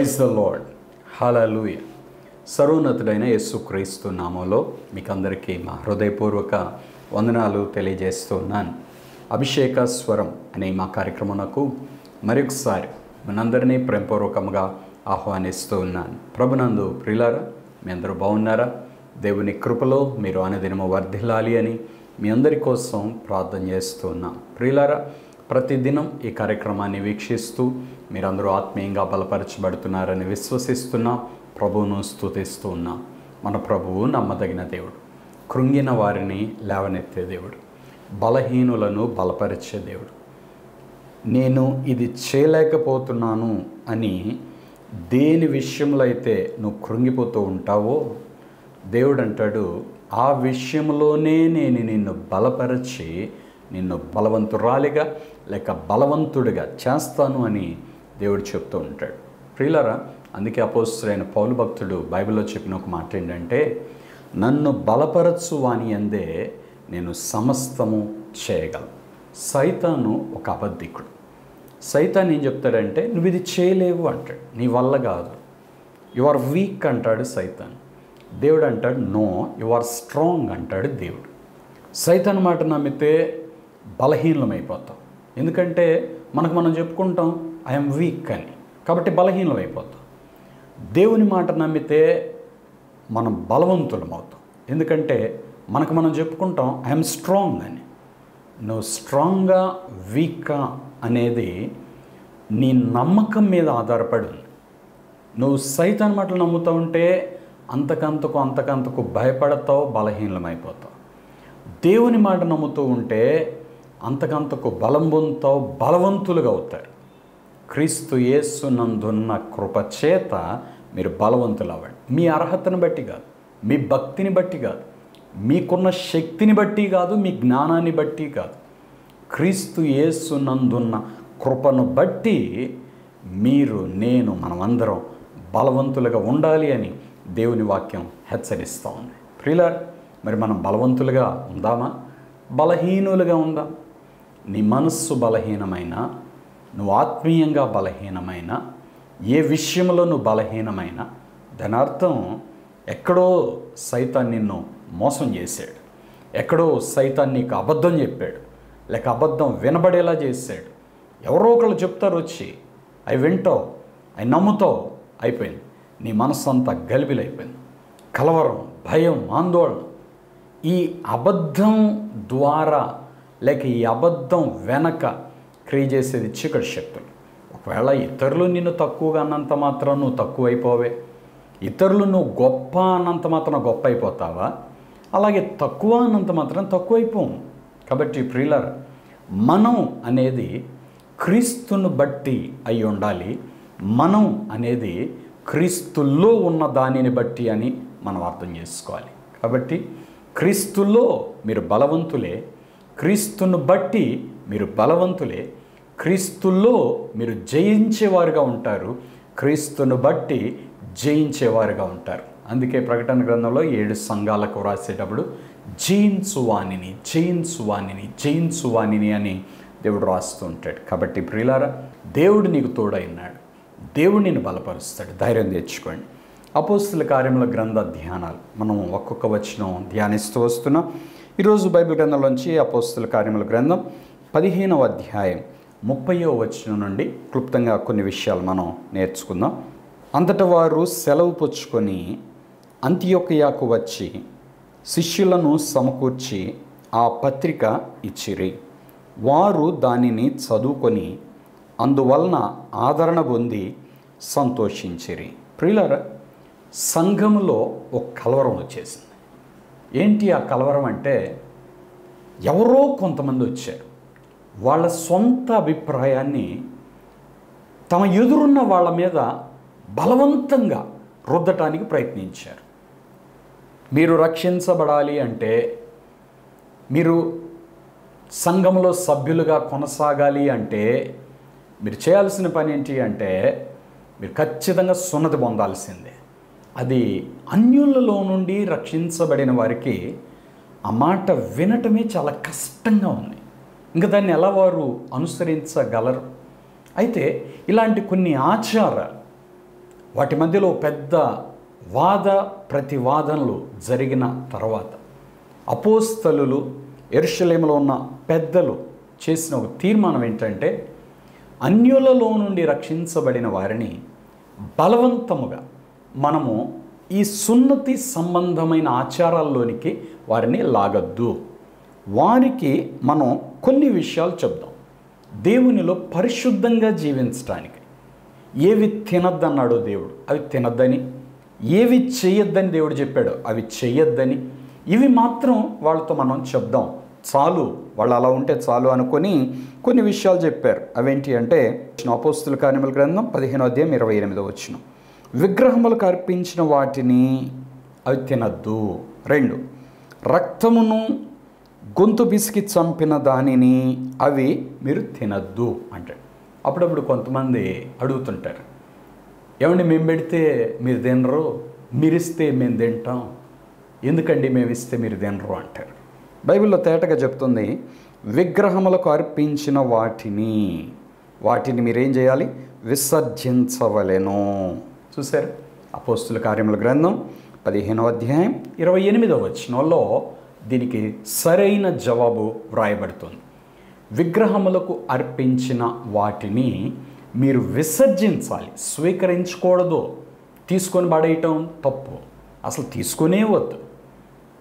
Praise the lord. హల్లెలూయా. సర్వోన్నతుడైన యేసుక్రీస్తు నామంలో మీకు అందరికీ మా హృదయపూర్వక వందనాలు తెలియజేస్తున్నాను. అభిషేక స్వరం అనే మా కార్యక్రమంకు మరొకసారి మనందరినీ ప్రేమపూర్వకంగా ఆహ్వానిస్తూ ఉన్నాను. ప్రభునందు ప్రియులారా, మీ అందరూ బాగున్నారా? దేవుని కృపలో మీరు అనుదినము వర్ధిల్లాలి అని మీ అందరి కోసం ప్రార్థన చేస్తున్నాం. ప్రియులారా, ప్రతిదినం ఈ కార్యక్రమాన్ని వీక్షిస్తూ మీరందరూ ఆత్మీయంగా బలపరచబడుతున్నారని విశ్వసిస్తున్నాం. ప్రభువును స్తుతిస్తూ ఉన్నాం. మన ప్రభువు నమ్మదగిన దేవుడు, కృంగిన వారిని లేవనెత్తే దేవుడు, బలహీనులను బలపరిచే దేవుడు. నేను ఇది చేయలేకపోతున్నాను అని దేని విషయంలో అయితే నువ్వు కృంగిపోతూ ఉంటావో దేవుడు అంటాడు, ఆ విషయంలోనే నేను నిన్ను బలపరిచి నిన్ను బలవంతురాలిగా లేక బలవంతుడిగా చేస్తాను అని దేవుడు చెప్తూ ఉంటాడు. ప్రియులారా, అందుకే అపోస్తలుడైన పౌలు భక్తుడు బైబిల్లో చెప్పిన ఒక మాట ఏంటంటే, నన్ను బలపరచు వాని యందే నేను సమస్తము చేయగలను. సైతాను ఒక అబద్ధికుడు. సైతాన్ ఏం చెప్తాడంటే, నువ్వు ఇది చేయలేవు అంటాడు, నీ వల్ల కాదు, యు ఆర్ వీక్ అంటాడు సైతాన్. దేవుడు అంటాడు, నో, యు ఆర్ స్ట్రాంగ్ అంటాడు దేవుడు. సైతాన్ మాట నమ్మితే బలహీనమైపోతాం. ఎందుకంటే మనం చెప్పుకుంటాం ఐఎమ్ వీక్ అని, కాబట్టి బలహీనమైపోతాం. దేవుని మాట నమ్మితే మనం బలవంతులం అవుతాం. ఎందుకంటే మనం చెప్పుకుంటాం ఐఎమ్ స్ట్రాంగ్ అని. నువ్వు స్ట్రాంగ్గా వీక్గా అనేది నీ నమ్మకం మీద ఆధారపడి ఉంది. నువ్వు సైతాన్ మాటలు నమ్ముతూ ఉంటే అంతకంతకు భయపడతావు, బలహీనమైపోతావు. దేవుని మాట నమ్ముతూ ఉంటే అంతకంతకు బలం పొందుతావు, బలవంతులుగా అవుతారు. క్రీస్తు యేసు నందున్న కృపచేత మీరు బలవంతులు అవ్వండి. మీ అర్హతను బట్టి కాదు, మీ భక్తిని బట్టి కాదు, మీకున్న శక్తిని బట్టి కాదు, మీ జ్ఞానాన్ని బట్టి కాదు, క్రీస్తు యేసు నందున్న కృపను బట్టి మీరు, నేను, మనమందరం బలవంతులుగా ఉండాలి అని దేవుని వాక్యం హెచ్చరిస్తూ ఉంది. ప్రియులారా, మరి మనం బలవంతులుగా ఉందామా, బలహీనులుగా ఉందాం? నీ మనస్సు బలహీనమైన, నువ్వు ఆత్మీయంగా బలహీనమైన, ఏ విషయంలో నువ్వు బలహీనమైన, దాని అర్థం ఎక్కడో సైతాన్ నిన్ను మోసం చేశాడు, ఎక్కడో సైతాన్ నీకు అబద్ధం చెప్పాడు, లేక అబద్ధం వినబడేలా చేశాడు. ఎవరో ఒకళ్ళు చెప్తారు వచ్చి, అవి వింటావు, అవి నమ్ముతావు, అయిపోయింది. నీ మనస్సు అంతా గలిబిలైపోయింది. కలవరం, భయం, ఆందోళన. ఈ అబద్ధం ద్వారా లేక ఈ అబద్ధం వెనక క్రియ చేసేది చీకటి శక్తులు. ఒకవేళ ఇతరులు నిన్ను తక్కువగా అన్నంత మాత్రం నువ్వు తక్కువ అయిపోవే, ఇతరులు నువ్వు గొప్ప అన్నంత మాత్రం గొప్ప అయిపోతావా? అలాగే తక్కువ అన్నంత మాత్రం తక్కువ అయిపోవు. కాబట్టి ప్రియులారా, మనం అనేది క్రీస్తును బట్టి అయి ఉండాలి. మనం అనేది క్రీస్తుల్లో ఉన్న దానిని బట్టి అని మనం అర్థం చేసుకోవాలి. కాబట్టి క్రీస్తుల్లో మీరు బలవంతులే, క్రీస్తును బట్టి మీరు బలవంతులే, క్రీస్తుల్లో మీరు జయించేవారుగా ఉంటారు, క్రీస్తును బట్టి జయించేవారుగా ఉంటారు. అందుకే ప్రకటన గ్రంథంలో 7 సంఘాలకు రాసేటప్పుడు జయించువానిని, జయించువానిని, జయించువానిని అని దేవుడు రాస్తూ ఉంటాడు. కాబట్టి ప్రియులారా, దేవుడు నీకు తోడైనాడు, దేవుడు నిన్ను బలపరుస్తాడు. ధైర్యం తెచ్చుకోండి. అపోస్తల కార్యముల గ్రంథ ధ్యానాలు మనం ఒక్కొక్క వచనం ధ్యానిస్తూ వస్తున్నాం. ఈరోజు బైబిల్ గ్రంథంలోంచి అపోస్తల కార్యముల గ్రంథం 15వ అధ్యాయం 30వ వచనం నుండి క్లుప్తంగా కొన్ని విషయాలు మనం నేర్చుకుందాం. అంతటా వారు సెలవు పుచ్చుకొని అంతియొకయకు వచ్చి శిష్యులను సమకూర్చి ఆ పత్రిక ఇచ్చిరి. వారు దానిని చదువుకొని అందువలన ఆదరణ పొంది సంతోషించిరి. ప్రియులారా, సంఘములో ఒక కలవరం వచ్చేసింది. ఏంటి ఆ కలవరం అంటే, ఎవరో కొంతమంది వచ్చారు, వాళ్ళ సొంత అభిప్రాయాన్ని తమ ఎదురున్న వాళ్ళ మీద బలవంతంగా రుద్దటానికి ప్రయత్నించారు. మీరు రక్షించబడాలి అంటే, మీరు సంఘంలో సభ్యులుగా కొనసాగాలి అంటే మీరు చేయాల్సిన పని ఏంటి అంటే, మీరు ఖచ్చితంగా సున్నతి పొందాల్సిందే. అది అన్యులలో నుండి రక్షించబడిన వారికి ఆ మాట వినటమే చాలా కష్టంగా ఉంది. ఇంకా దాన్ని ఎలా వారు అనుసరించగలరు? అయితే ఇలాంటి కొన్ని ఆచారాలు వాటి మధ్యలో పెద్ద వాద ప్రతివాదనలు జరిగిన తర్వాత అపోస్తలులు యెరూషలేములో ఉన్న పెద్దలు చేసిన ఒక తీర్మానం ఏంటంటే, అన్యులలో నుండి రక్షించబడిన వారిని బలవంతముగా మనము ఈ సున్నతి సంబంధమైన ఆచారాల్లోనికి వారిని లాగద్దు. వారికి మనం కొన్ని విషయాలు చెప్దాం. దేవునిలో పరిశుద్ధంగా జీవించడానికి ఏవి తినద్దన్నాడో దేవుడు అవి తినద్దని, ఏవి చేయొద్దని దేవుడు చెప్పాడో అవి చేయొద్దని, ఇవి మాత్రం వాళ్ళతో మనం చెప్దాం, చాలు, వాళ్ళు అలా ఉంటే చాలు అనుకొని కొన్ని విషయాలు చెప్పారు. అవేంటి అంటే, అపోస్తుల కార్యముల గ్రంథం 15:28 విగ్రహములకు అర్పించిన వాటిని అవి తినద్దు. 2 రక్తమును గొంతు బిసికి చంపిన దానిని అవి మీరు తినద్దు అంటాడు. అప్పుడప్పుడు కొంతమంది అడుగుతుంటారు, ఏమండి మేము పెడితే మీరు తినరు, మీరు ఇస్తే మేము తింటాం, ఎందుకండి మేము ఇస్తే మీరు తినరు అంటారు. బైబిల్లో తేటగా చెప్తుంది, విగ్రహములకు అర్పించిన వాటిని మీరేం చేయాలి, విసర్జించవలెను. చూసారు, అపోస్తుల కార్యముల గ్రంథం 15:28 దీనికి సరైన జవాబు వ్రాయబడుతుంది. విగ్రహములకు అర్పించిన వాటిని మీరు విసర్జించాలి, స్వీకరించకూడదు. తీసుకొని పడేయటం తప్పు, అసలు తీసుకునే వద్దు,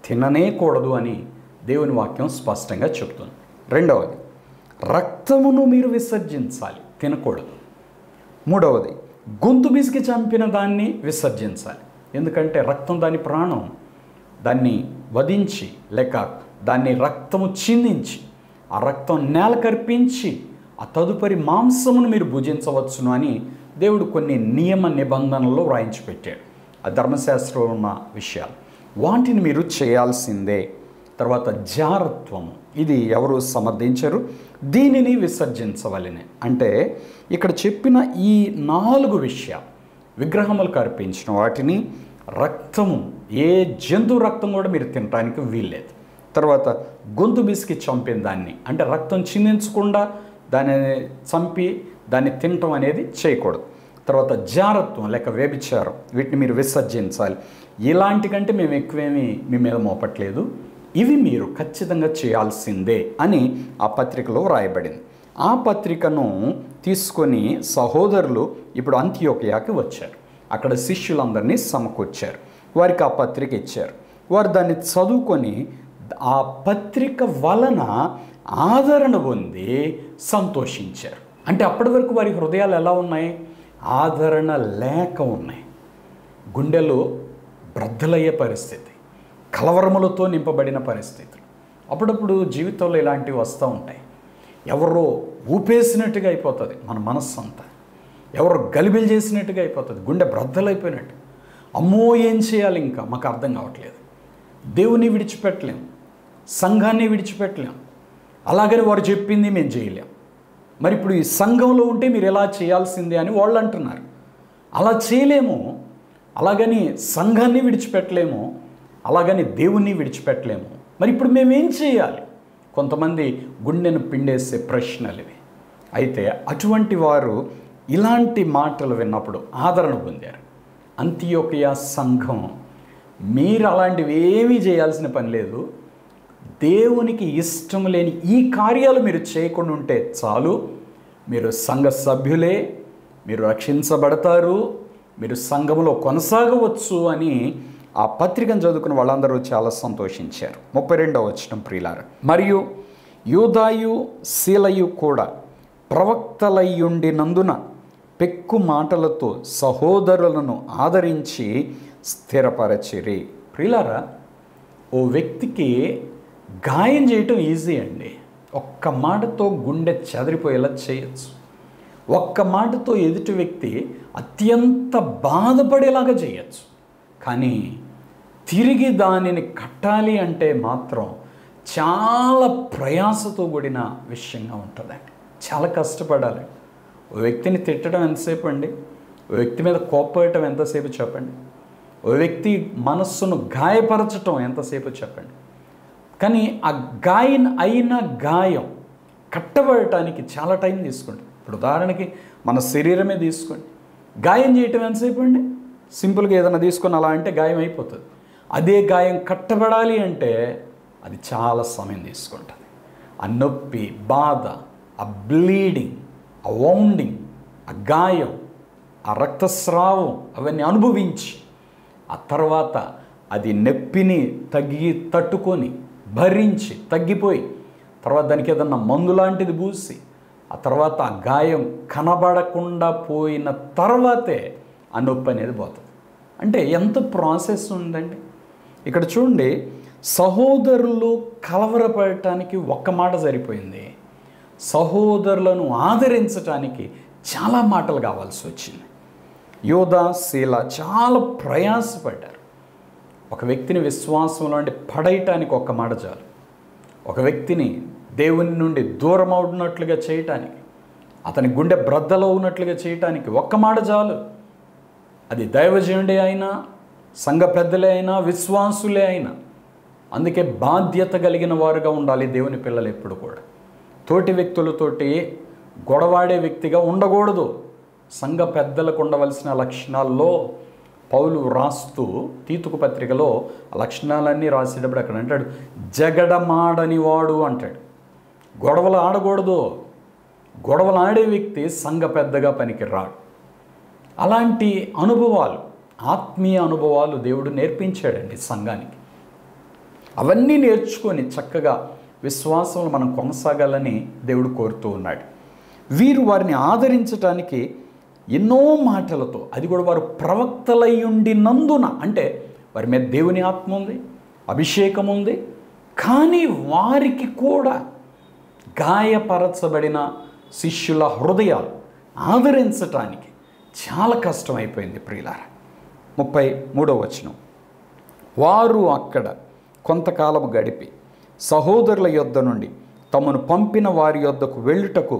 తిననే కూడదు అని దేవుని వాక్యం స్పష్టంగా చెప్తుంది. 2వది రక్తమును మీరు విసర్జించాలి, తినకూడదు. 3వది గొంతు బిసికి చంపిన దాన్ని విసర్జించాలి, ఎందుకంటే రక్తం దాని ప్రాణం, దాన్ని వధించి లేక దాన్ని రక్తము చిందించి ఆ రక్తం నేలకర్పించి ఆ తదుపరి మాంసమును మీరు భుజించవచ్చును అని దేవుడు కొన్ని నియమ నిబంధనల్లో వ్రాయించి పెట్టాడు. ఆ ధర్మశాస్త్రంలో ఉన్న విషయాలు, వాటిని మీరు చేయాల్సిందే. తర్వాత జారత్వము, ఇది ఎవరు సమర్థించరు, దీనిని విసర్జించవలెనే. అంటే ఇక్కడ చెప్పిన ఈ 4 విషయాలు, విగ్రహములకు అర్పించిన వాటిని, రక్తము, ఏ జంతువు రక్తం కూడా మీరు తినడానికి వీల్లేదు. తర్వాత గొంతు బిసికి చంపిన దాన్ని, అంటే రక్తం చిందించకుండా దాన్ని చంపి దాన్ని తినటం అనేది చేయకూడదు. తర్వాత జారత్వం లేక వ్యభిచారం, వీటిని మీరు విసర్జించాలి. ఇలాంటి కంటే మేము ఎక్కువేమీ మీ మీద మోపట్లేదు, ఇవి మీరు ఖచ్చితంగా చేయాల్సిందే అని ఆ పత్రికలో వ్రాయబడింది. ఆ పత్రికను తీసుకొని సహోదరులు ఇప్పుడు అంతియోకియాకి వచ్చారు. అక్కడ శిష్యులందరినీ సమకూర్చారు, వారికి ఆ పత్రిక ఇచ్చారు. వారు దాన్ని చదువుకొని ఆ పత్రిక వలన ఆదరణ పొంది సంతోషించారు. అంటే అప్పటి వరకు వారి హృదయాలు ఎలా ఉన్నాయి, ఆదరణ లేక ఉన్నాయి. గుండెలు బ్రద్దలయ్యే పరిస్థితి, కలవరములతో నింపబడిన పరిస్థితులు. అప్పుడప్పుడు జీవితంలో ఇలాంటివి వస్తూ ఉంటాయి. ఎవరో ఊపేసినట్టుగా అయిపోతుంది మన మనస్సు అంతా, ఎవరో గలిబిలి చేసినట్టుగా అయిపోతుంది, గుండె బ్రద్దలైపోయినట్టు. అమ్మో ఏం చేయాలి, ఇంకా మాకు అర్థం కావట్లేదు. దేవుని విడిచిపెట్టలేం, సంఘాన్ని విడిచిపెట్టలేం, అలాగని వారు చెప్పింది మేము చేయలేం. మరి ఇప్పుడు ఈ సంఘంలో ఉంటే మీరు ఎలా చేయాల్సిందే అని వాళ్ళు అంటున్నారు. అలా చేయలేము, అలాగని సంఘాన్ని విడిచిపెట్టలేము, అలాగని దేవుణ్ణి విడిచిపెట్టలేము. మరి ఇప్పుడు మేమేం చేయాలి? కొంతమంది గుండెను పిండేసే ప్రశ్నలు ఇవి. అయితే అటువంటి వారు ఇలాంటి మాటలు విన్నప్పుడు ఆదరణ పొందారు. అంతియోకియా సంఘం, మీరు అలాంటివి ఏమీ చేయాల్సిన పని లేదు, దేవునికి ఇష్టం లేని ఈ కార్యాలు మీరు చేయకుండా ఉంటే చాలు, మీరు సంఘ సభ్యులే, మీరు రక్షించబడతారు, మీరు సంఘంలో కొనసాగవచ్చు అని ఆ పత్రికను చదువుకున్న వాళ్ళందరూ చాలా సంతోషించారు. 32వ ప్రియులారా, మరియు యూదాయు శీలయు కూడా ప్రవక్తలయ్యుండినందున పెక్కు మాటలతో సహోదరులను ఆదరించి స్థిరపరచిరి. ప్రియులారా, ఓ వ్యక్తికి గాయం చేయటం ఈజీ అండి. ఒక్క మాటతో గుండె చెదిరిపోయేలా చేయొచ్చు. ఒక్క మాటతో ఎదుటి వ్యక్తి అత్యంత బాధపడేలాగా చేయొచ్చు. కానీ తిరిగి దానిని కట్టాలి అంటే మాత్రం చాలా ప్రయాసతో కూడిన విషయంగా ఉంటుందండి. చాలా కష్టపడాలి. ఓ వ్యక్తిని తిట్టడం ఎంతసేపు అండి? ఓ వ్యక్తి మీద కోప్పడటం ఎంతసేపు చెప్పండి? ఓ వ్యక్తి మనస్సును గాయపరచటం ఎంతసేపు చెప్పండి? కానీ ఆ అయిన గాయం కట్టబడటానికి చాలా టైం తీసుకుంటుంది. ఇప్పుడు ఉదాహరణకి మన శరీరమే తీసుకోండి. గాయం చేయటం ఎంతసేపు అండి? సింపుల్గా ఏదైనా తీసుకొని అలా అంటే గాయం అయిపోతుంది. అదే గాయం కట్టబడాలి అంటే అది చాలా సమయం తీసుకుంటుంది. ఆ నొప్పి, బాధ, ఆ బ్లీడింగ్, ఆ వౌండింగ్, ఆ గాయం, ఆ రక్తస్రావం అవన్నీ అనుభవించి ఆ తర్వాత అది నొప్పిని తట్టుకొని భరించి తగ్గిపోయి తర్వాత దానికి ఏదన్నా మందు లాంటిది పూసి ఆ తర్వాత ఆ గాయం కనబడకుండా పోయిన తర్వాతే ఆ నొప్పి అనేది పోతుంది. అంటే ఎంత ప్రాసెస్ ఉందండి. ఇక్కడ చూడండి, సహోదరులు కలవరపడటానికి ఒక్క మాట సరిపోయింది. సహోదరులను ఆదరించడానికి చాలా మాటలు కావాల్సి వచ్చింది. యోధ, శీల చాలా ప్రయాసపడ్డారు. ఒక వ్యక్తిని విశ్వాసంలో నుండి పడేయటానికి ఒక్క మాట చాలు. ఒక వ్యక్తిని దేవుని నుండి దూరం అవుతున్నట్లుగా చేయటానికి, అతని గుండె బ్రద్దలో ఉన్నట్లుగా చేయటానికి ఒక్క మాట చాలు. అది దైవజనుడే అయినా, సంఘ పెద్దలే అయినా, విశ్వాసులే అయినా. అందుకే బాధ్యత కలిగిన వారుగా ఉండాలి దేవుని పిల్లలు ఎప్పుడు కూడా. తోటి వ్యక్తులతోటి గొడవాడే వ్యక్తిగా ఉండకూడదు. సంఘ పెద్దలకు ఉండవలసిన లక్షణాల్లో పౌలు రాస్తూ తీతుకు పత్రికలో ఆ లక్షణాలన్నీ రాసేటప్పుడు అక్కడ అంటాడు, జగడమాడని వాడు అంటాడు. గొడవలు ఆడకూడదు. గొడవలు ఆడే వ్యక్తి సంఘ పెద్దగా పనికి రాడు. అలాంటి అనుభవాలు, ఆత్మీయ అనుభవాలు దేవుడు నేర్పించాడండి సంఘానికి. అవన్నీ నేర్చుకొని చక్కగా విశ్వాసంలో మనం కొనసాగాలని దేవుడు కోరుతూ ఉన్నాడు. వీరు వారిని ఆదరించడానికి ఎన్నో మాటలతో, అది కూడా వారు ప్రవక్తలయ్యుండినందున, అంటే వారి మీద దేవుని ఆత్మ ఉంది, అభిషేకం ఉంది, కానీ వారికి కూడా గాయపరచబడిన శిష్యుల హృదయాలు ఆదరించటానికి చాలా కష్టమైపోయింది ప్రియులారా. 33వ వచనం, వారు అక్కడ కొంతకాలము గడిపి సహోదరుల యొద్ద నుండి తమను పంపిన వారి యొద్దకు వెళ్ళుటకు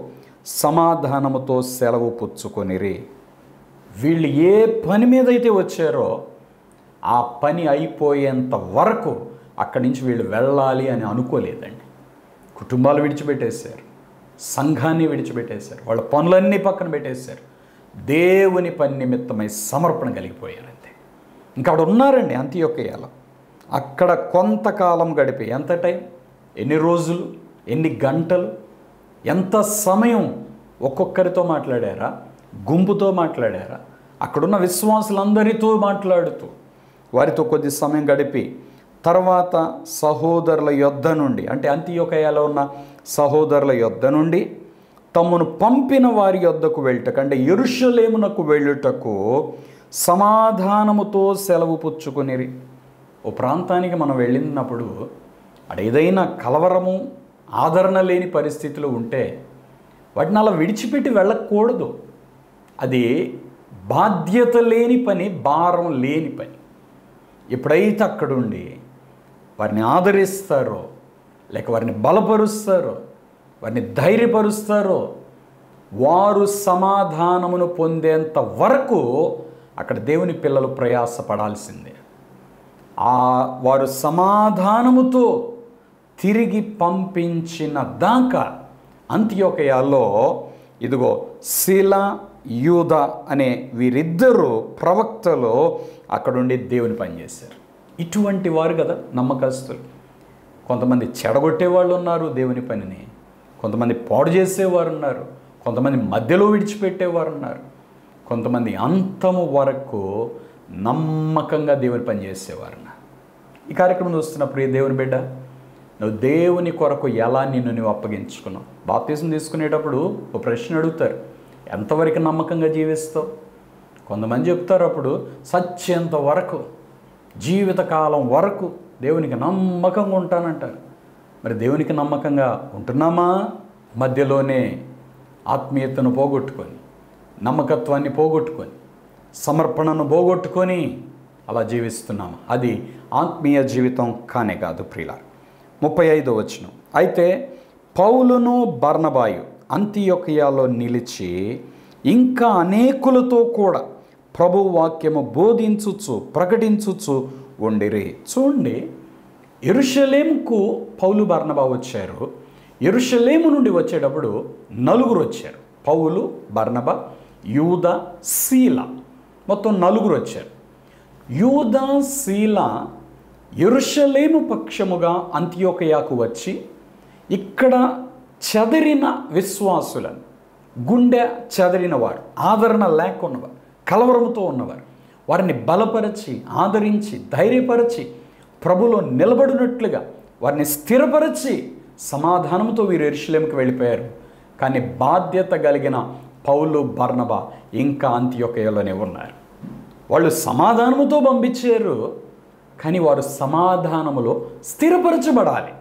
సమాధానముతో సెలవు పుచ్చుకొనిరి. వీళ్ళు ఏ పని మీద అయితే వచ్చారో ఆ పని అయిపోయేంత వరకు అక్కడి నుంచి వీళ్ళు వెళ్ళాలి అని అనుకోలేదండి. కుటుంబాలు విడిచిపెట్టేశారు, సంఘాన్ని విడిచిపెట్టేశారు, వాళ్ళ పనులన్నీ పక్కన పెట్టేశారు. దేవుని పని నిమిత్తమై సమర్పణ కలిగిపోయారు అంతే. ఇంకా అక్కడ ఉన్నారండి అంతియొక్కయ్యలో. అక్కడ కొంతకాలం గడిపి, ఎంత టైం, ఎన్ని రోజులు, ఎన్ని గంటలు, ఎంత సమయం ఒక్కొక్కరితో మాట్లాడారా, గుంపుతో మాట్లాడారా, అక్కడున్న విశ్వాసులందరితో మాట్లాడుతూ వారితో కొద్ది సమయం గడిపి తర్వాత సహోదరుల యొద్ద నుండి, అంటే అంతియొక్కయ్యలో ఉన్న సహోదరుల యొద్ద నుండి తమను పంపిన వారి యొద్దకు వెళ్ళుటకు, అంటే యెరూషలేమునకు వెళ్ళుటకు సమాధానముతో సెలవు పుచ్చుకొనిరి. ఓ ప్రాంతానికి మనం వెళ్ళినప్పుడు అక్కడ ఏదైనా కలవరము, ఆదరణ లేని పరిస్థితులు ఉంటే వాటిని అలా విడిచిపెట్టి వెళ్ళకూడదు. అది బాధ్యత లేని పని, భారం లేని పని. ఎప్పుడైతే అక్కడుండి వారిని ఆదరిస్తారో, లేక వారిని బలపరుస్తారో, వారిని ధైర్యపరుస్తారో, వారు సమాధానమును పొందేంత వరకు అక్కడ దేవుని పిల్లలు ప్రయాసపడాల్సిందే. వారు సమాధానముతో తిరిగి పంపించిన దాకా అంతియొక్కయ్యలో ఇదిగో శీల, యూద అనే వీరిద్దరూ ప్రవక్తలు అక్కడుండి దేవుని పనిచేశారు. ఇటువంటి వారు కదా నమ్మకస్తులు. కొంతమంది చెడగొట్టేవాళ్ళు ఉన్నారు దేవుని పనిని, కొంతమంది పాడు చేసేవారు ఉన్నారు, కొంతమంది మధ్యలో విడిచిపెట్టేవారు ఉన్నారు, కొంతమంది అంతము వరకు నమ్మకంగా దేవుని పని చేసేవారు. ఈ కార్యక్రమం చూస్తున్న ప్రియ దేవుని బిడ్డ, నువ్వు దేవుని కొరకు ఎలా నువ్వు అప్పగించుకున్నావు? బాప్తిజం తీసుకునేటప్పుడు ఒక ప్రశ్న అడుగుతారు, ఎంతవరకు నమ్మకంగా జీవిస్తావు? కొంతమంది చెప్తారు అప్పుడు సత్యంత వరకు, జీవితకాలం వరకు దేవునికి నమ్మకంగా ఉంటానంటారు. మరి దేవునికి నమ్మకంగా ఉంటున్నామా? మధ్యలోనే ఆత్మీయతను పోగొట్టుకొని, నమ్మకత్వాన్ని పోగొట్టుకొని, సమర్పణను పోగొట్టుకొని అలా జీవిస్తున్నాము. అది ఆత్మీయ జీవితం కానే కాదు ప్రియులారా. 35వ వచనం, అయితే పౌలును బర్నబాయు అంతియొక్కయ్యలో నిలిచి ఇంకా అనేకులతో కూడా ప్రభు వాక్యము బోధించుచు ప్రకటించుచు ఉండిరి. చూడండి, యెరూషలేముకు పౌలు, బర్నబా వచ్చారు. యెరూషలేము నుండి వచ్చేటప్పుడు 4 వచ్చారు. పౌలు, బర్నబా, యూద, శీల, మొత్తం 4 వచ్చారు. యూద, శీల యెరూషలేము పక్షముగా అంతియోకయకు వచ్చి ఇక్కడ చెదరిన విశ్వాసులను, గుండె చెదరిన వారు, ఆదరణ లేకున్నవారు, కలవరముతో ఉన్నవారు, వారిని బలపరిచి, ఆదరించి, ధైర్యపరిచి, ప్రభులో నిలబడినట్లుగా వారిని స్థిరపరిచి సమాధానంతో వీరు యెరూషలేముకి వెళ్ళిపోయారు. కానీ బాధ్యత కలిగిన పౌలు, బర్నబా ఇంకా అంతియోకయలోనే ఉన్నారు. వాళ్ళు సమాధానముతో పంపించారు, కానీ వారు సమాధానములో స్థిరపరచబడాలి.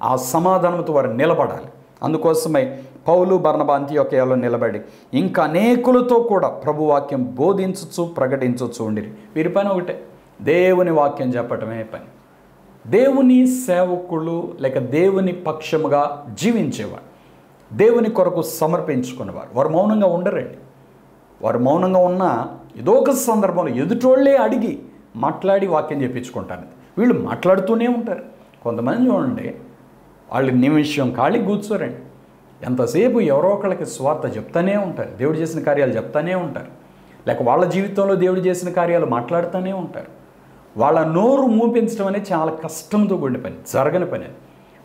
ఆ సమాధానంతో వారు నిలబడాలి. అందుకోసమై పౌలు, బర్నబా అంతియోకయలో నిలబడి ఇంకా అనేకులతో కూడా ప్రభువాక్యం బోధించుచు, ప్రకటించుచు ఉండిరి. వీరి పని ఒకటే, దేవుని వాక్యం చెప్పటమే పని. దేవుని సేవకులు లేక దేవుని పక్షముగా జీవించేవారు, దేవుని కొరకు సమర్పించుకునేవారు, వారు మౌనంగా ఉండరండి. వారు మౌనంగా ఉన్నా ఏదో ఒక సందర్భంలో ఎదుటోళ్లే అడిగి మాట్లాడి వాక్యం చెప్పించుకుంటారు. వీళ్ళు మాట్లాడుతూనే ఉంటారు. కొంతమంది చూడండి, వాళ్ళు నిమిషం ఖాళీ కూర్చోరండి, ఎంతసేపు ఎవరో ఒకళ్ళకి స్వార్థ చెప్తానే ఉంటారు, దేవుడు చేసిన కార్యాలు చెప్తానే ఉంటారు, లేక వాళ్ళ జీవితంలో దేవుడు చేసిన కార్యాలు మాట్లాడుతూనే ఉంటారు. వాళ్ళ నోరు మూపించడం అనేది చాలా కష్టంతో కూడిన పని, జరగని పని.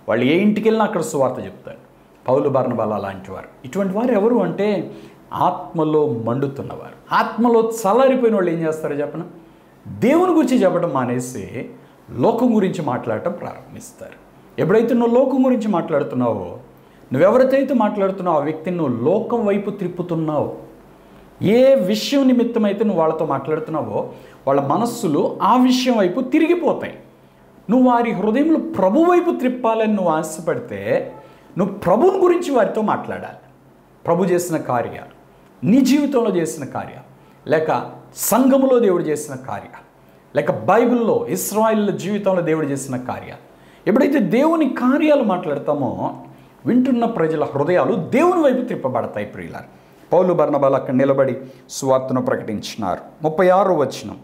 వాళ్ళు ఏ ఇంటికి వెళ్ళినా అక్కడ సువార్త చెప్తారు. పౌలు, బర్నబాల లాంటి వారు. ఇటువంటి వారు ఎవరు అంటే ఆత్మలో మండుతున్నవారు. ఆత్మలో చల్లారిపోయిన వాళ్ళు ఏం చేస్తారో చెప్పన, దేవుని గురించి చెప్పడం మానేసి లోకం గురించి మాట్లాడటం ప్రారంభిస్తారు. ఎప్పుడైతే నువ్వు లోకం గురించి మాట్లాడుతున్నావో, నువ్వెవరితో మాట్లాడుతున్నావు ఆ వ్యక్తిని నువ్వు లోకం వైపు త్రిప్పుతున్నావు. ఏ విషయం నిమిత్తమైతే నువ్వు వాళ్ళతో మాట్లాడుతున్నావో వాళ్ళ మనస్సులు ఆ విషయం వైపు తిరిగిపోతాయి. నువ్వు వారి హృదయంలో ప్రభు వైపు త్రిప్పాలని నువ్వు ఆశపడితే నువ్వు ప్రభుని గురించి వారితో మాట్లాడాలి. ప్రభు చేసిన కార్యాలు, నీ జీవితంలో చేసిన కార్యాలు, లేక సంఘములో దేవుడు చేసిన కార్యాలు, లేక బైబిల్లో ఇశ్రాయేలు జీవితంలో దేవుడు చేసిన కార్యాలు. ఎప్పుడైతే దేవుని కార్యాలు మాట్లాడతామో వింటున్న ప్రజల హృదయాలు దేవుని వైపు త్రిప్పబడతాయి. ప్రియులారా, పౌలు, బర్నబాలు అక్కడ నిలబడి సువార్తను ప్రకటించినారు. 36వ వచనం,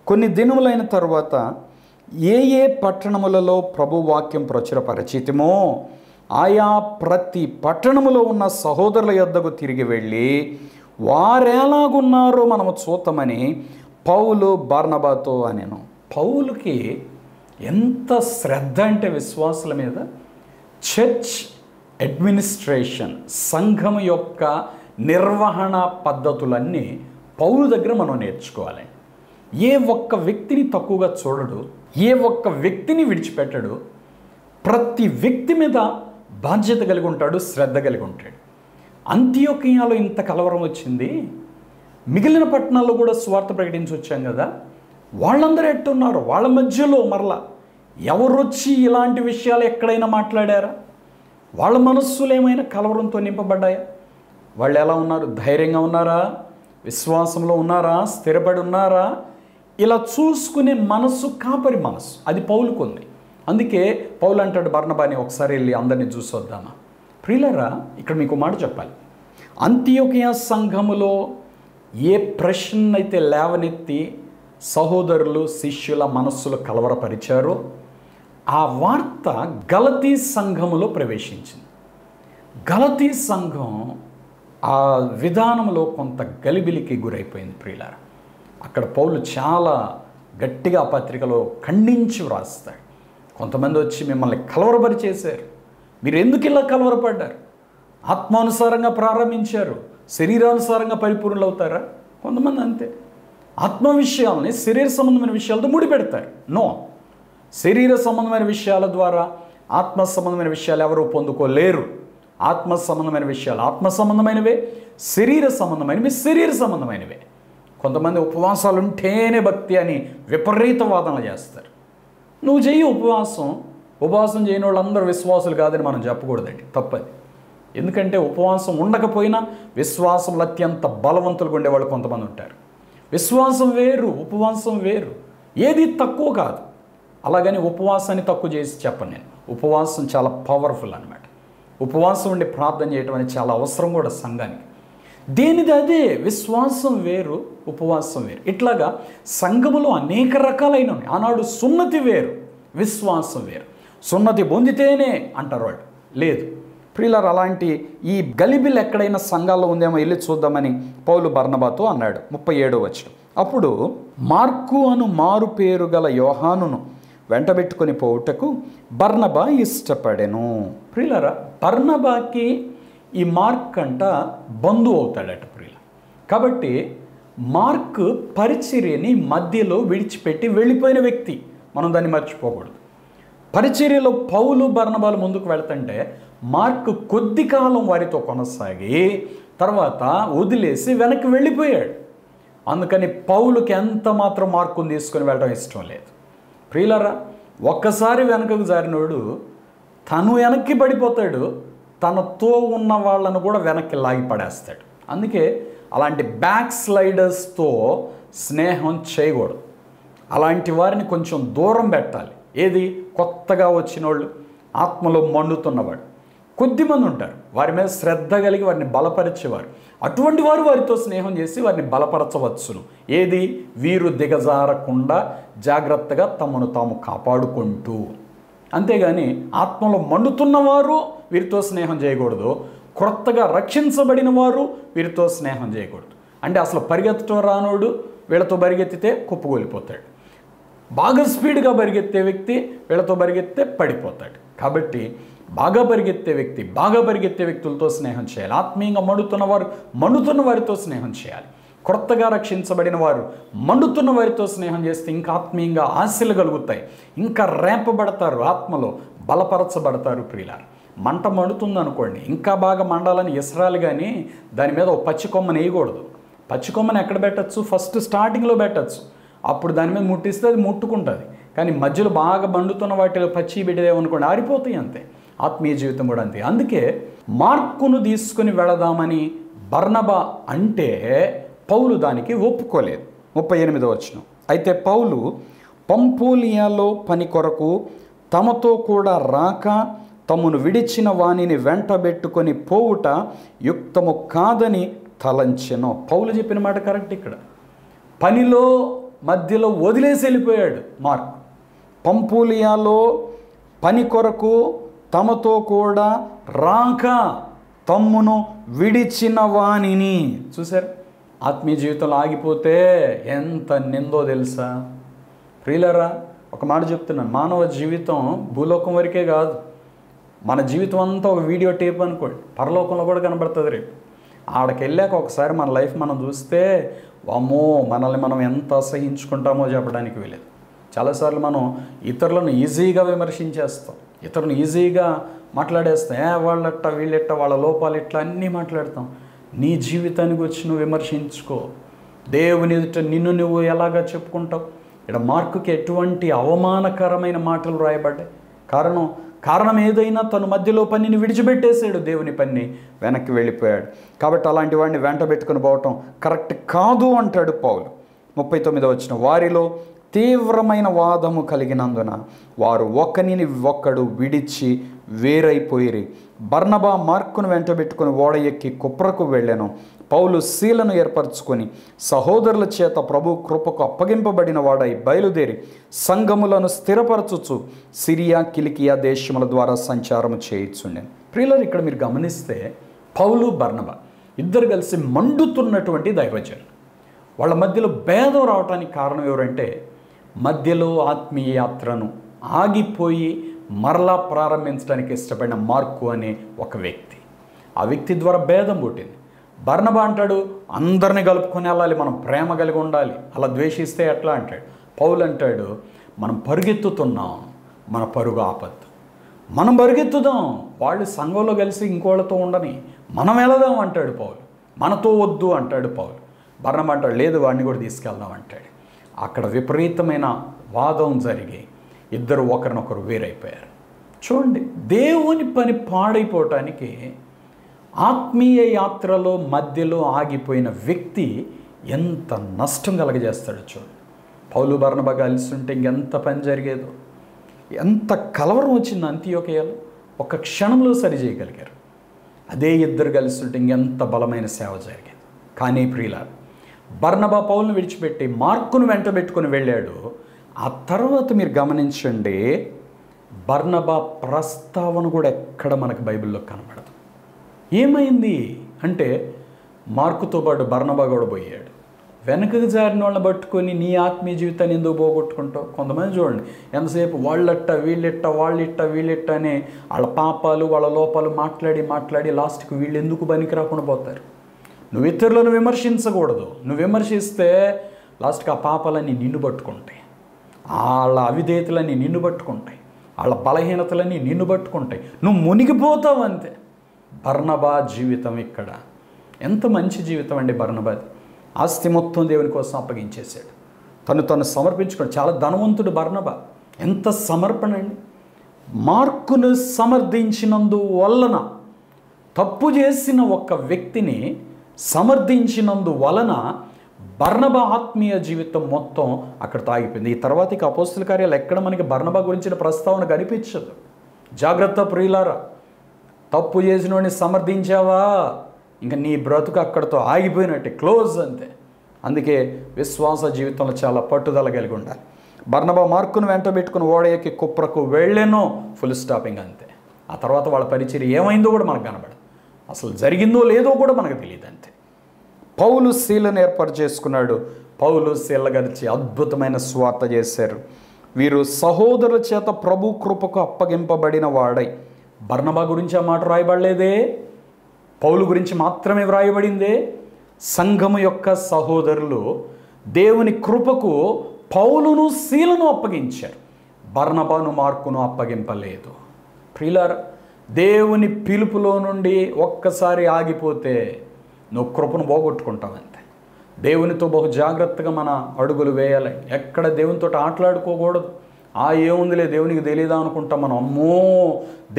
కొన్ని దినములైన తరువాత ఏ ఏ పట్టణములలో ప్రభు వాక్యం ప్రచురపరచితిమో ఆయా ప్రతి పట్టణములో ఉన్న సహోదరుల యొద్దకు తిరిగి వెళ్ళి వారెలాగున్నారో మనము చూద్దామని పౌలు బర్నబాతో అనెను. పౌలుకి ఎంత శ్రద్ధ అంటే విశ్వాసుల మీద, చర్చ్ అడ్మినిస్ట్రేషన్, సంఘం యొక్క నిర్వహణ పద్ధతులన్నీ పౌలు దగ్గర మనం నేర్చుకోవాలి. ఏ ఒక్క వ్యక్తిని తక్కువగా చూడడు, ఏ ఒక్క వ్యక్తిని విడిచిపెట్టడు. ప్రతి వ్యక్తి మీద బాధ్యత కలిగి ఉంటాడు, శ్రద్ధ కలిగి ఉంటాడు. అంతియోకియాలో ఇంత కలవరం వచ్చింది, మిగిలిన పట్టణాల్లో కూడా స్వార్థ ప్రకటించి వచ్చాం కదా, వాళ్ళందరూ ఎట్టున్నారు? వాళ్ళ మధ్యలో మరలా ఎవరొచ్చి ఇలాంటి విషయాలు ఎక్కడైనా మాట్లాడారా? వాళ్ళ మనస్సులు ఏమైనా కలవరంతో నింపబడ్డాయా? వాళ్ళు ఎలా ఉన్నారు? ధైర్యంగా ఉన్నారా? విశ్వాసంలో ఉన్నారా? స్థిరపడి ఉన్నారా? ఇలా చూసుకునే మనస్సు కాపరి మనస్సు, అది పౌలుకు ఉంది. అందుకే పౌలు అంటాడు బర్నబాని, ఒకసారి వెళ్ళి అందరినీ చూసి వద్దామా. ప్రియులారా, ఇక్కడ మీకు మాట చెప్పాలి. అంతియోకియా సంఘములో ఏ ప్రశ్న అయితే లేవనెత్తి సహోదరులు, శిష్యుల మనస్సులు కలవరపరిచారో ఆ వార్త గలతీ సంఘములో ప్రవేశించింది. గలతీ సంఘం ఆ విధానంలో కొంత గలిబిలికి గురైపోయింది. ప్రియులారా, అక్కడ పౌలు చాలా గట్టిగా ఆ పత్రికలో ఖండించి వ్రాస్తాడు. కొంతమంది వచ్చి మిమ్మల్ని కలవరపరిచేశారు, మీరు ఎందుకు ఇలా కలవరపడ్డారు? ఆత్మానుసారంగా ప్రారంభించారు, శరీరానుసారంగా పరిపూర్ణులు అవుతారా? కొంతమంది అంతే, ఆత్మ విషయాలని శరీర సంబంధమైన విషయాలతో ముడిపెడతారు. నో, శరీర సంబంధమైన విషయాల ద్వారా ఆత్మ సంబంధమైన విషయాలు ఎవరు పొందుకోలేరు. ఆత్మ సంబంధమైన విషయాలు ఆత్మ సంబంధమైనవే, శరీర సంబంధమైనవి శరీర సంబంధమైనవే. కొంతమంది ఉపవాసాలు ఉంటేనే భక్తి అని విపరీత వాదనలు చేస్తారు. నువ్వు చెయ్యి ఉపవాసం, ఉపవాసం చేయని వాళ్ళందరూ విశ్వాసులు కాదని మనం చెప్పకూడదండి, తప్పది. ఎందుకంటే ఉపవాసం ఉండకపోయినా విశ్వాసంలో అత్యంత బలవంతులుగా ఉండేవాళ్ళు కొంతమంది ఉంటారు. విశ్వాసం వేరు, ఉపవాసం వేరు, ఏది తక్కువ కాదు. అలాగని ఉపవాసాన్ని తక్కువ చేసి చెప్పను నేను. ఉపవాసం చాలా పవర్ఫుల్ అన్నమాట. ఉపవాసం ఉండి ప్రార్థన చేయటం అనేది చాలా అవసరం కూడా సంఘానికి. దేనిది అదే, విశ్వాసం వేరు, ఉపవాసం వేరు. ఇట్లాగా సంఘములో అనేక రకాలైన ఉన్నాయి. ఆనాడు సున్నతి వేరు, విశ్వాసం వేరు. సున్నతి పొందితేనే అంటారు వాళ్ళు, లేదు ప్రియులారా, అలాంటి ఈ గలిబిల్ ఎక్కడైనా సంఘాల్లో ఉందేమో వెళ్ళి చూద్దామని పౌలు బర్నబాతో అన్నాడు. 37వ వచనం. అప్పుడు మార్కు అను మారు పేరు గల యోహానును వెంటబెట్టుకొని పోవుటకు బర్నబా ఇష్టపడెను. ప్రియులారా, బర్నబాకి ఈ మార్క్ అంట బంధువు అవుతాడట ప్రియుల. కాబట్టి మార్క్ పరిచర్యని మధ్యలో విడిచిపెట్టి వెళ్ళిపోయిన వ్యక్తి. మనం దాన్ని మర్చిపోకూడదు. పరిచర్యలో పౌలు బర్నబాలు ముందుకు వెళ్తుంటే మార్క్ కొద్ది కాలం వారితో కొనసాగి తర్వాత వదిలేసి వెనక్కి వెళ్ళిపోయాడు. అందుకని పౌలుకి ఎంత మాత్రం మార్కుని తీసుకొని వెళ్ళడం ఇష్టం లేదు. ప్రియులారా, ఒక్కసారి వెనకకు జారినోడు తను వెనక్కి పడిపోతాడు, తనతో ఉన్న వాళ్ళను కూడా వెనక్కి లాగి పడేస్తాడు. అందుకే అలాంటి బ్యాక్ స్లైడర్స్తో స్నేహం చేయకూడదు. అలాంటి వారిని కొంచెం దూరం పెట్టాలి. ఏది? కొత్తగా వచ్చిన వాళ్ళు, ఆత్మలో మండుతున్నవాడు. కొద్దిమంది ఉంటారు, వారి మీద శ్రద్ధ కలిగి వారిని బలపరిచేవారు. అటువంటి వారు వారితో స్నేహం చేసి వారిని బలపరచవచ్చును. ఏది? వీరు దిగజారకుండా జాగ్రత్తగా తమను తాము కాపాడుకుంటూ. అంతేగాని ఆత్మలో మండుతున్నవారు వీరితో స్నేహం చేయకూడదు, క్రొత్తగా రక్షించబడిన వారు వీరితో స్నేహం చేయకూడదు. అంటే అసలు పరిగెత్తడం రానోడు వీళ్ళతో పరిగెత్తితే కుప్పగొలిపోతాడు. బాగా స్పీడ్గా పరిగెత్తే వ్యక్తి వీళ్ళతో పరిగెత్తే పడిపోతాడు. కాబట్టి బాగా పరిగెత్తే వ్యక్తులతో స్నేహం చేయాలి. ఆత్మీయంగా మండుతున్న వారితో స్నేహం చేయాలి. క్రొత్తగా రక్షించబడిన వారు మండుతున్న వారితో స్నేహం చేస్తే ఇంకా ఆత్మీయంగా ఆశలు కలుగుతాయి, ఇంకా రేపబడతారు, ఆత్మలో బలపరచబడతారు. ప్రియులారా, మంట మండుతుంది అనుకోండి, ఇంకా బాగా మండాలని ఇసరాలి, కానీ దాని మీద ఒక పచ్చి కొమ్మని వేయకూడదు. పచ్చి కొమ్మని ఎక్కడ పెట్టచ్చు? ఫస్ట్ స్టార్టింగ్లో పెట్టచ్చు. అప్పుడు దాని మీద ముట్టిస్తే అది ముట్టుకుంటుంది. కానీ మధ్యలో బాగా మండుతున్న వాటిలో పచ్చి బిడ్డదేమనుకోండి, ఆరిపోతాయి. అంతే ఆత్మీయ జీవితం కూడా అంతే. అందుకే మార్కును తీసుకుని వెళదామని బర్నబా అంటే పౌలు దానికి ఒప్పుకోలేదు. 38వ వచనం. అయితే పౌలు పంఫూలియాలో పని కొరకు తమతో కూడా రాక తమను విడిచిన వానిని వెంటబెట్టుకొని పోవుట యుక్తము కాదని తలంచెను. పౌలు చెప్పిన మాట కరెక్ట్. ఇక్కడ పనిలో మధ్యలో వదిలేసి వెళ్ళిపోయాడు మార్క్. పంఫూలియాలో పని కొరకు తమతో కూడా రాక తమ్మును విడిచిన వానిని. చూశారు, ఆత్మీయ జీవితంలో ఆగిపోతే ఎంత నిందో తెలుసా ప్రియులారా? ఒక మాట చెప్తున్నాను, మానవ జీవితం భూలోకం వరకే కాదు, మన జీవితం అంతా ఒక వీడియో టేప్ అనుకోండి, పరలోకంలో కూడా కనబడుతుంది రేపు. ఆడకి వెళ్ళాక ఒకసారి మన లైఫ్ మనం చూస్తే వామ్మో మనల్ని మనం ఎంత అసహించుకుంటామో చెప్పడానికి వెళ్ళేది. చాలాసార్లు మనం ఇతరులను ఈజీగా విమర్శించేస్తాం, ఇతరులను ఈజీగా మాట్లాడేస్తాం. వాళ్ళట్ట వీళ్ళెట్ట, వాళ్ళ లోపాలు ఇట్లా అన్నీ మాట్లాడతాం. నీ జీవితానికి వచ్చి నువ్వు విమర్శించుకో. దేవుని ఎదుట నిన్ను నువ్వు ఎలాగా చెప్పుకుంటావు? ఇక్కడ మార్కుకి ఎటువంటి అవమానకరమైన మాటలు రాయబడ్డాయి. కారణం ఏదైనా తను మధ్యలో పనిని విడిచిపెట్టేశాడు, దేవుని పని వెనక్కి వెళ్ళిపోయాడు. కాబట్టి అలాంటి వాడిని వెంట పెట్టుకుని పోవటం కరెక్ట్ కాదు అంటాడు పౌలు. 39వ వచనం. వారిలో తీవ్రమైన వాదము కలిగినందున వారు ఒకనిని ఒక్కడు విడిచి వేరైపోయిరి. బర్నబా మార్కును వెంటబెట్టుకుని ఓడ ఎక్కి కుప్రకు వెళ్ళాను. పౌలు శీలను ఏర్పరచుకొని సహోదరుల చేత ప్రభు కృపకు అప్పగింపబడిన వాడై బయలుదేరి సంఘములను స్థిరపరచుచు సిరియా కిలికియా దేశముల ద్వారా సంచారము చేయించుండెను. ప్రియులారా, ఇక్కడ మీరు గమనిస్తే పౌలు బర్నబా ఇద్దరు కలిసి మండుతున్నటువంటి దైవజనులు. వాళ్ళ మధ్యలో భేదం రావడానికి కారణం ఎవరంటే, మధ్యలో ఆత్మీయ యాత్రను ఆగిపోయి మరలా ప్రారంభించడానికి ఇష్టపడిన మార్కు అనే ఒక వ్యక్తి. ఆ వ్యక్తి ద్వారా భేదం పుట్టింది. బర్నబా అంటాడు, అందరినీ కలుపుకొని వెళ్ళాలి, మనం ప్రేమ కలిగి ఉండాలి, అలా ద్వేషిస్తే ఎట్లా అంటాడు. పౌలు అంటాడు, మనం పరుగెత్తుతున్నాం, మన పరుగు ఆపద్దు, మనం పరుగెత్తుదాం, వాళ్ళు సంఘంలో కలిసి ఇంకోళ్ళతో ఉండని, మనం వెళదాం అంటాడు పౌలు. మనతో వద్దు అంటాడు పౌలు. బర్నబా అంటాడు, లేదు వాడిని కూడా తీసుకెళ్దాం అంటాడు. అక్కడ విపరీతమైన వాదం జరిగి ఇద్దరు ఒకరినొకరు వేరైపోయారు. చూడండి, దేవుని పని పాడైపోవటానికి ఆత్మీయ యాత్రలో మధ్యలో ఆగిపోయిన వ్యక్తి ఎంత నష్టం కలగజేస్తాడో చూడండి. పౌలు బర్నబా కలిసి ఉంటే ఇంకెంత పని జరిగేదో, ఎంత కలవరం వచ్చింది అంతియోకయలో, ఒక క్షణంలో సరి చేయగలిగారు. అదే ఇద్దరు కలిసి ఉంటే ఇంకెంత బలమైన సేవ జరిగేది. కానీ ప్రియులారా, బర్నబా పౌలును విడిచిపెట్టి మార్కును వెంటబెట్టుకుని వెళ్ళాడు. ఆ తర్వాత మీరు గమనించండి, బర్నబా ప్రస్తావన కూడా ఎక్కడ మనకు బైబిల్లో కనబడదు. ఏమైంది అంటే మార్కుతో పాటు బర్నబా కూడా పోయాడు. వెనకకు జారిన వాళ్ళని పట్టుకొని నీ ఆత్మీయ జీవితాన్ని ఎందుకు పోగొట్టుకుంటావు? కొంతమంది చూడండి, ఎంతసేపు వాళ్ళట్ట వీళ్ళిట్ట వాళ్ళిట్ట వీళ్ళిట్ట అని వాళ్ళ పాపాలు వాళ్ళ లోపాలు మాట్లాడి లాస్ట్కి వీళ్ళు ఎందుకు పనికి రాకుండా పోతారు. నువ్వు ఇతరులను విమర్శించకూడదు. నువ్వు విమర్శిస్తే లాస్ట్కి ఆ పాపాలన్నీ నిన్ను పట్టుకుంటాయి, వాళ్ళ అవిధేయతలన్నీ నిన్ను పట్టుకుంటాయి, వాళ్ళ బలహీనతలన్నీ నిన్ను పట్టుకుంటాయి, నువ్వు మునిగిపోతావు అంతే. బర్నబా జీవితం ఇక్కడ ఎంత మంచి జీవితం అండి. బర్నబాది ఆస్తి మొత్తం దేవుని కోసం అప్పగించేశాడు, తను సమర్పించుకోండి. చాలా ధనవంతుడు బర్నబా. ఎంత సమర్పణ అండి. మార్కును సమర్థించినందువలన, తప్పు చేసిన ఒక వ్యక్తిని సమర్థించినందువలన బర్నబా ఆత్మీయ జీవితం మొత్తం అక్కడ ఆగిపోయింది. ఈ తర్వాత ఇక అపోస్తుల కార్యాలు ఎక్కడ మనకి బర్నబా గురించిన ప్రస్తావన కనిపించదు. జాగ్రత్త ప్రియులారా, తప్పు చేసిన వాడిని సమర్థించావా, ఇంకా నీ బ్రతుకు అక్కడితో ఆగిపోయినట్టే, క్లోజ్ అంతే. అందుకే విశ్వాస జీవితంలో చాలా పట్టుదల కలిగి ఉండాలి. బర్నబా మార్కును వెంట పెట్టుకుని ఓడయకి కుప్రకు వెళ్ళేనో, ఫుల్ స్టాపింగ్ అంతే. ఆ తర్వాత వాళ్ళ పరిచర్య ఏమైందో కూడా మనకు కనబడదు, అసలు జరిగిందో లేదో కూడా మనకు తెలియదు అంతే. పౌలు శీలను ఏర్పాటు చేసుకున్నాడు. పౌలు శీల గడిచి అద్భుతమైన స్వార్థ చేశారు. వీరు సహోదరుల చేత ప్రభు కృపకు అప్పగింపబడిన వాడై. బర్నబా గురించి ఆ మాట రాయబడలేదే, పౌలు గురించి మాత్రమే వ్రాయబడిందే. సంఘము యొక్క సహోదరులు దేవుని కృపకు పౌలును శీలను అప్పగించారు, బర్నబాను మార్కును అప్పగింపలేదు. ప్రియులారా, దేవుని పిలుపులో నుండి ఒక్కసారి ఆగిపోతే నువ్వు కృపను పోగొట్టుకుంటావంతే. దేవునితో బహు జాగ్రత్తగా మన అడుగులు వేయాలి. ఎక్కడ దేవునితో ఆటలాడుకోకూడదు. ఏముందిలే దేవునికి తెలియదా అనుకుంటాం మనం. అమ్మో,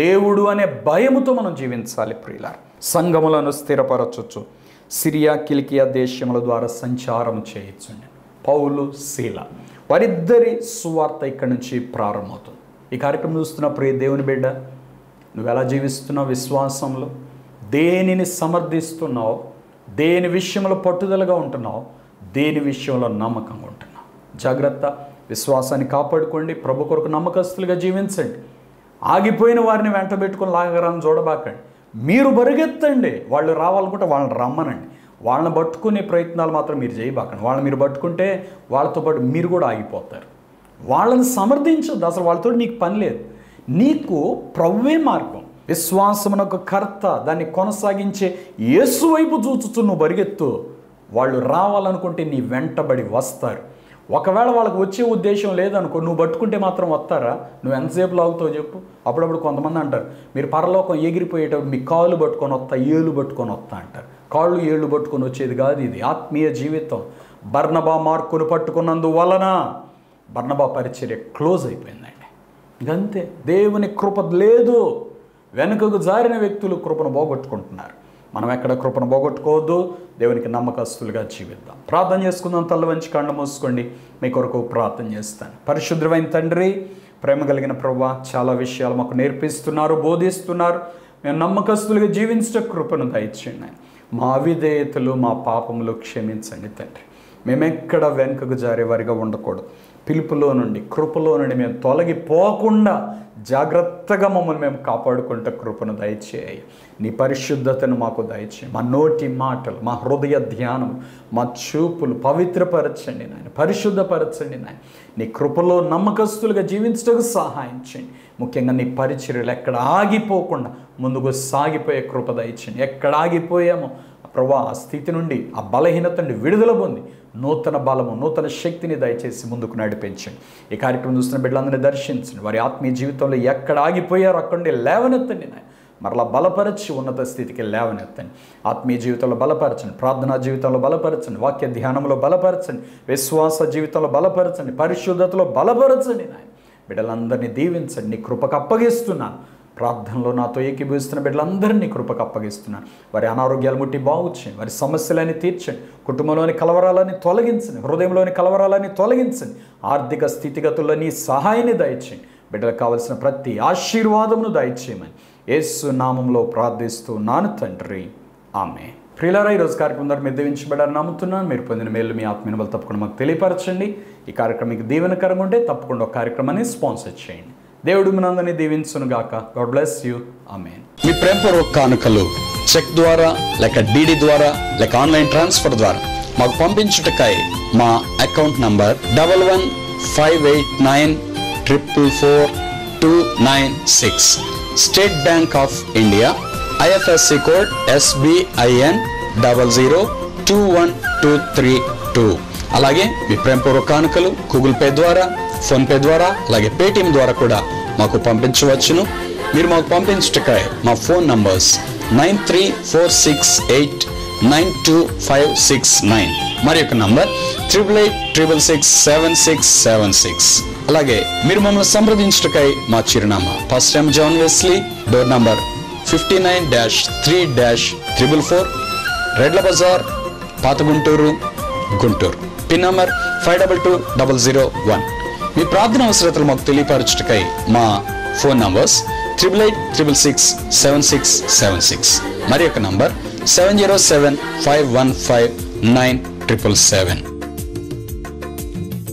దేవుడు అనే భయముతో మనం జీవించాలి. ప్రియులారా, సంఘములను స్థిరపరచొచ్చు, సిరియా కిలికియా దేశముల ద్వారా సంచారం చేయొచ్చండి. పౌలు శీల వారిద్దరి సువార్త ఇక్కడి నుంచి ప్రారంభమవుతుంది. ఈ కార్యక్రమం చూస్తున్న ప్రియ దేవుని బిడ్డ, నువ్వు ఎలా జీవిస్తున్నావు? విశ్వాసంలో దేనిని సమర్థిస్తున్నావు? దేని విషయంలో పట్టుదలగా ఉంటున్నావు? దేని విషయంలో నమ్మకంగా ఉంటున్నావు? జాగ్రత్త, విశ్వాసాన్ని కాపాడుకోండి. ప్రభు కొరకు నమ్మకస్తులుగా జీవించండి. ఆగిపోయిన వారిని వెంట పెట్టుకుని లాగరాన్ని చూడబాకండి. మీరు బరుగెత్తండి. వాళ్ళు రావాలనుకుంటే వాళ్ళని రమ్మనండి. వాళ్ళని పట్టుకునే ప్రయత్నాలు మాత్రం మీరు చేయబాకండి. వాళ్ళని మీరు పట్టుకుంటే వాళ్ళతో పాటు మీరు కూడా ఆగిపోతారు. వాళ్ళని సమర్థించొద్దు, అసలు వాళ్ళతో నీకు పని లేదు. నీకు ప్రభువే మార్గం. విశ్వాసమునకు కర్త, దాన్ని కొనసాగించే యేసు వైపు చూచుతూ నువ్వు బరిగెత్తు. వాళ్ళు రావాలనుకుంటే నీ వెంటబడి వస్తారు. ఒకవేళ వాళ్ళకి వచ్చే ఉద్దేశం లేదనుకో, నువ్వు పట్టుకుంటే మాత్రం వస్తారా? నువ్వు ఎంతసేపు లాగుతావు చెప్పు? అప్పుడప్పుడు కొంతమంది అంటారు, మీరు పరలోకం ఎగిరిపోయేటప్పుడు మీ కాళ్ళు పట్టుకొని వస్తా, ఏళ్ళు పట్టుకొని వస్తా అంటారు. కాళ్ళు ఏళ్ళు పట్టుకొని వచ్చేది కాదు ఇది ఆత్మీయ జీవితం. బర్నబా మార్కును పట్టుకున్నందువలన బర్నబా పరిచర్య క్లోజ్ అయిపోయిందండి. ఇంకంతే. దేవుని కృప లేదు. వెనుకకు జారిన వ్యక్తులు కృపను పోగొట్టుకుంటున్నారు. మనం ఎక్కడ కృపను పోగొట్టుకోవద్దు. దేవునికి నమ్మకస్తులుగా జీవిద్దాం. ప్రార్థన చేసుకుందాం. తల్ల వంచి కళ్ళు మూసుకోండి. మీ కొరకు ప్రార్థన చేస్తాను. పరిశుద్ధమైన తండ్రి, ప్రేమ కలిగిన ప్రభువా, చాలా విషయాలు మాకు నేర్పిస్తున్నారు, బోధిస్తున్నారు. మేము నమ్మకస్తులుగా జీవించే కృపను దయచేయండి. మా అవిధేయతలు, మా పాపములు క్షమించండి తండ్రి. మేమెక్కడ వెనుకకు జారేవారిగా ఉండకూడదు. పిలుపులో నుండి, కృపలో నుండి మేము తొలగిపోకుండా జాగ్రత్తగా మమ్మల్ని మేము కాపాడుకుంటే కృపను దయచేయి. నీ పరిశుద్ధతను మాకు దయచేయి. మా నోటి మాటలు, మా హృదయ ధ్యానం, మా చూపులు పవిత్రపరచండి నాయన, పరిశుద్ధపరచండి నాయన. నీ కృపలో నమ్మకస్తులుగా జీవించడానికి సహాయం చేయండి. ముఖ్యంగా నీ పరిచర్యలు ఎక్కడ ఆగిపోకుండా ముందుకు సాగిపోయే కృప దయచేయండి. ఎక్కడ ఆగిపోయామో ప్రభా, ఆ స్థితి నుండి, ఆ బలహీనత నుండి విడుదల పొంది నూతన బలము, నూతన శక్తిని దయచేసి ముందుకు నడిపించండి. ఈ కార్యక్రమం చూస్తున్న బిడ్డలందరినీ దర్శించండి. వారి ఆత్మీయ జీవితంలో ఎక్కడ ఆగిపోయారో అక్కడి నుండి లేవనెత్తండి నాయన. మరలా బలపరచి ఉన్నత స్థితికి లేవనెత్తండి. ఆత్మీయ జీవితంలో బలపరచండి, ప్రార్థనా జీవితంలో బలపరచండి, వాక్య ధ్యానంలో బలపరచండి, విశ్వాస జీవితంలో బలపరచండి, పరిశుద్ధతలో బలపరచండి నాయన. బిడ్డలందరినీ దీవించండి. నీ కృపకు అప్పగిస్తున్నాను. ప్రార్థనలో నాతో ఏకీభవిస్తున్న బిడ్డలందరినీ కృపకు అప్పగిస్తున్నాను. వారి అనారోగ్యాలు ముట్టి బాగు చేయండి, వారి సమస్యలని తీర్చండి, కుటుంబంలోని కలవరాలని తొలగించండి, హృదయంలోని కలవరాలని తొలగించండి, ఆర్థిక స్థితిగతుల్లో నీ సహాయాన్ని దయచేయండి. బిడ్డలకు కావలసిన ప్రతి ఆశీర్వాదమును దయచేయమని యేసు నామంలో ప్రార్థిస్తున్నాను తండ్రి, ఆమె. ప్రియులారా, ఈరోజు కార్యక్రమం ద్వారా మీరు దీవించబడాలని నమ్ముతున్నాను. మీరు పొందిన మేలు మీ ఆత్మీయ బలం తప్పకుండా మాకు తెలియపరచండి. ఈ కార్యక్రమం మీకు దీవెనకరంగా ఉంటే తప్పకుండా ఒక కార్యక్రమాన్ని స్పాన్సర్ చేయండి. దేవుడు మనందరినీ దీవించును గాక. God bless you. ఆమేన్. మీ ప్రేమపూర్వక కానుకలు చెక్ ద్వారా లేక డీడీ ద్వారా లేక ఆన్లైన్ ట్రాన్స్ఫర్ ద్వారా మాకు పంపించుటకై మా account number 115894442996, state bank of India, IFSC code SBIN 00212232. అలాగే మీ ప్రేమపూర్వక కానుకలు గూగుల్ పే ద్వారా, ఫోన్ పే ద్వారా, అలాగే పేటిఎం ద్వారా కూడా మాకు పంపించవచ్చును. మీరు మాకు పంపించుటకై మా ఫోన్ నంబర్స్ 9346892569, మరి యొక్క నంబర్ 8886667676. అలాగే మీరు మమ్మల్ని సంప్రదించుటకై మా చిరునామా pastor M. John Wesley, door number 59-3-444, రెడ్ల బజార్, పాత గుంటూరు, గుంటూరు. Pin number 522001. మీ ప్రార్థన అవసరతలు మాకు తెలియపరచుటకై మా ఫోన్ నంబర్స్ 8866667676, మరి యొక్క నంబర్ 7075159777.